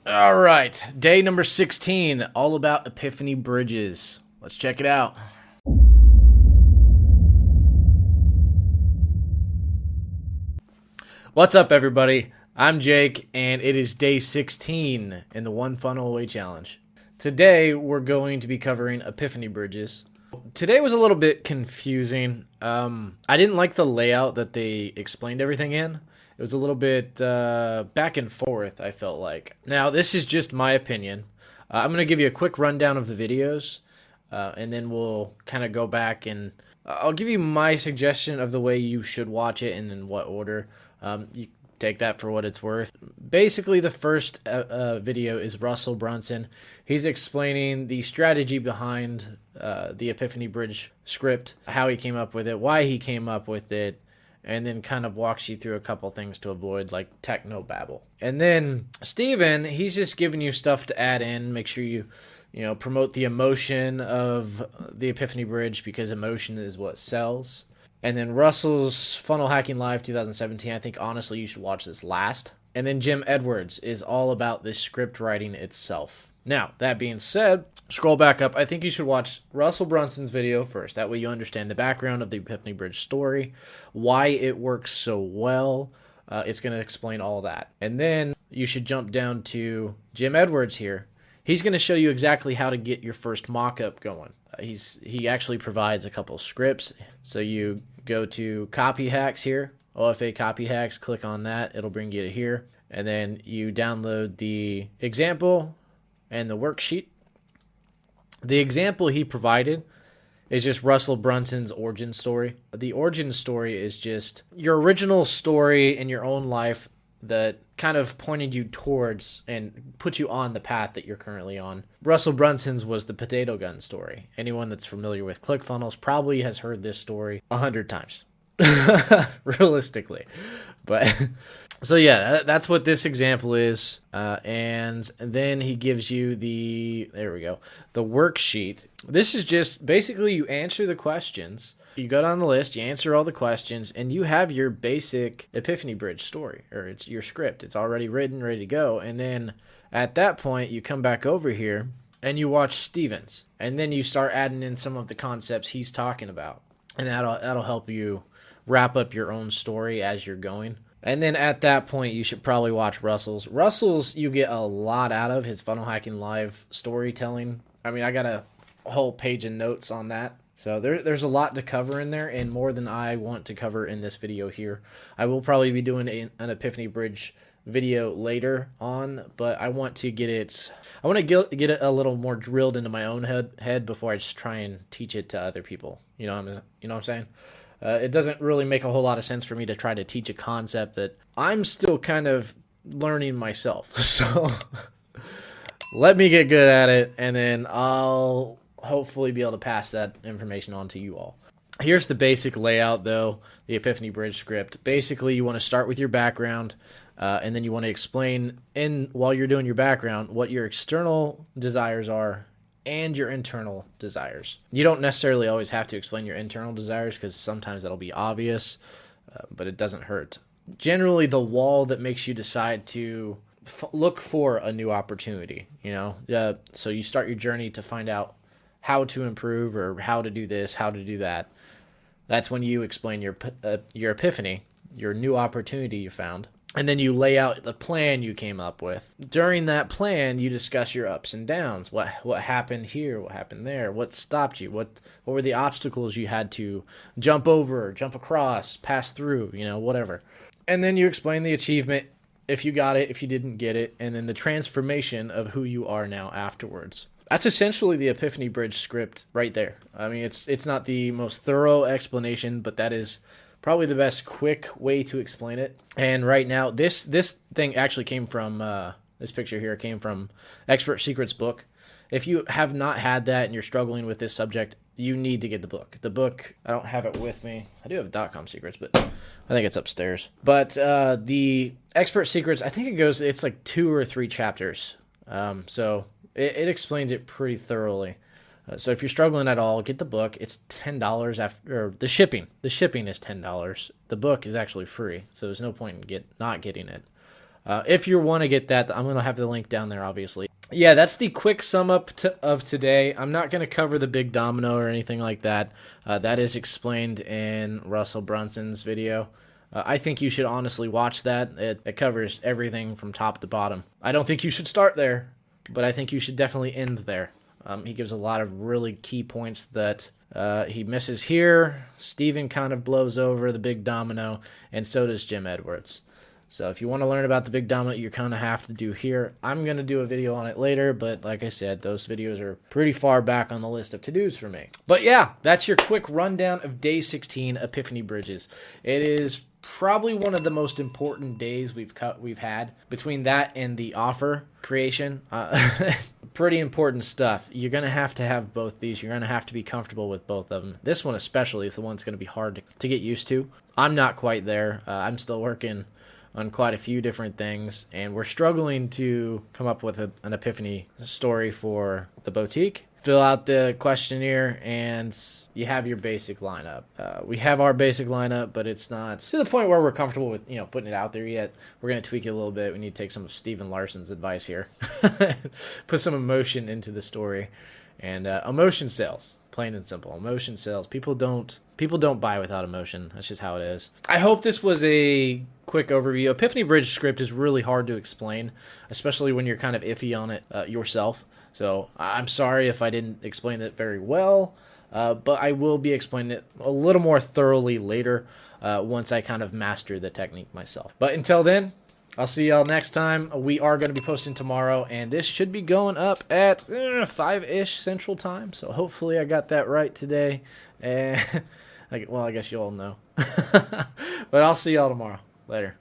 All right, day number 16, all about Epiphany bridges. Let's check it out. What's up, everybody? I'm Jake, and it is day 16 in the One Funnel Away Challenge. Today, we're going to be covering Epiphany bridges. Today was a little bit confusing. I didn't like the layout that they explained everything in. It was a little bit back and forth, I felt like. Now, this is just my opinion. I'm going to give you a quick rundown of the videos, and then we'll kind of go back and I'll give you my suggestion of the way you should watch it and in what order. You take that for what it's worth. Basically, the first video is Russell Brunson. He's explaining the strategy behind the Epiphany Bridge script, how he came up with it, why he came up with it, and then kind of walks you through a couple things to avoid, like techno babble. And then Steven, he's just giving you stuff to add in, make sure you promote the emotion of the Epiphany Bridge, because emotion is what sells. And then Russell's Funnel Hacking Live 2017, I think honestly you should watch this last. And then Jim Edwards is all about the script writing itself. Now, that being said, scroll back up. I think you should watch Russell Brunson's video first. That way you understand the background of the Epiphany Bridge story, why it works so well. It's going to explain all that. And then you should jump down to Jim Edwards here. He's going to show you exactly how to get your first mock-up going. He actually provides a couple scripts. So you go to Copy Hacks here, OFA Copy Hacks, click on that. It'll bring you to here. And then you download the example and the worksheet. The example he provided is just Russell Brunson's origin story. The origin story is just your original story in your own life that kind of pointed you towards and put you on the path that you're currently on. Russell Brunson's was the potato gun story. Anyone that's familiar with ClickFunnels probably has heard this story 100 times, realistically. But so yeah, that's what this example is. And then he gives you the worksheet. This is just basically you answer the questions. You go down the list, you answer all the questions, and you have your basic Epiphany Bridge story, or it's your script. It's already written, ready to go. And then at that point, you come back over here and you watch Steven's, and then you start adding in some of the concepts he's talking about, and that'll help you wrap up your own story as you're going. And then at that point, you should probably watch Russell's. Russell's, you get a lot out of his Funnel Hacking Live storytelling. I mean, I got a whole page of notes on that. So there's a lot to cover in there, and more than I want to cover in this video here. I will probably be doing an Epiphany Bridge video later on, but I want to get it a little more drilled into my own head before I just try and teach it to other people. You know what I'm saying? It doesn't really make a whole lot of sense for me to try to teach a concept that I'm still kind of learning myself. So let me get good at it, and then I'll hopefully be able to pass that information on to you all. Here's the basic layout, though, the Epiphany Bridge script. Basically, you want to start with your background, and then you want to explain, while you're doing your background, what your external desires are and your internal desires. You don't necessarily always have to explain your internal desires, because sometimes that'll be obvious, but it doesn't hurt. Generally, the wall that makes you decide to look for a new opportunity, so you start your journey to find out how to improve or how to do this, how to do that. That's when you explain your epiphany, your new opportunity you found. And then you lay out the plan you came up with. During that plan, you discuss your ups and downs. What happened here? What happened there? What stopped you? What were the obstacles you had to jump over, jump across, pass through, whatever. And then you explain the achievement, if you got it, if you didn't get it, and then the transformation of who you are now afterwards. That's essentially the Epiphany Bridge script right there. I mean, it's not the most thorough explanation, but that is probably the best quick way to explain it. And right now, this thing actually came from, this picture here came from Expert Secrets book. If you have not had that and you're struggling with this subject, you need to get the book. The book, I don't have it with me. I do have .com secrets, but I think it's upstairs. But the Expert Secrets, I think it's like 2 or 3 chapters. So it explains it pretty thoroughly. So if you're struggling at all, get the book. It's $10 after, or the shipping. The shipping is $10. The book is actually free, so there's no point in not getting it. If you want to get that, I'm going to have the link down there, obviously. Yeah, that's the quick sum up of today. I'm not going to cover the big domino or anything like that. That is explained in Russell Brunson's video. I think you should honestly watch that. It covers everything from top to bottom. I don't think you should start there, but I think you should definitely end there. He gives a lot of really key points that he misses here. Steven kind of blows over the big domino, and so does Jim Edwards. So if you want to learn about the big domino, you kind of have to do here. I'm going to do a video on it later, but like I said, those videos are pretty far back on the list of to-dos for me. But yeah, that's your quick rundown of day 16, Epiphany Bridges. It is probably one of the most important days we've had. Between that and the offer creation, pretty important stuff. You're going to have both these. You're going to have to be comfortable with both of them. This one especially is the one that's going to be hard to get used to. I'm not quite there. I'm still working on quite a few different things, and we're struggling to come up with an Epiphany story for the boutique. Fill out the questionnaire, and you have your basic lineup. We have our basic lineup, but it's not to the point where we're comfortable with putting it out there yet. We're going to tweak it a little bit. We need to take some of Stephen Larson's advice here. Put some emotion into the story. And emotion sells, plain and simple. Emotion sells. People don't buy without emotion. That's just how it is. I hope this was a quick overview. Epiphany Bridge script is really hard to explain, especially when you're kind of iffy on it yourself. So I'm sorry if I didn't explain it very well, but I will be explaining it a little more thoroughly later once I kind of master the technique myself. But until then, I'll see y'all next time. We are going to be posting tomorrow, and this should be going up at 5-ish Central Time. So hopefully I got that right today. And well, I guess you all know. But I'll see y'all tomorrow. Later.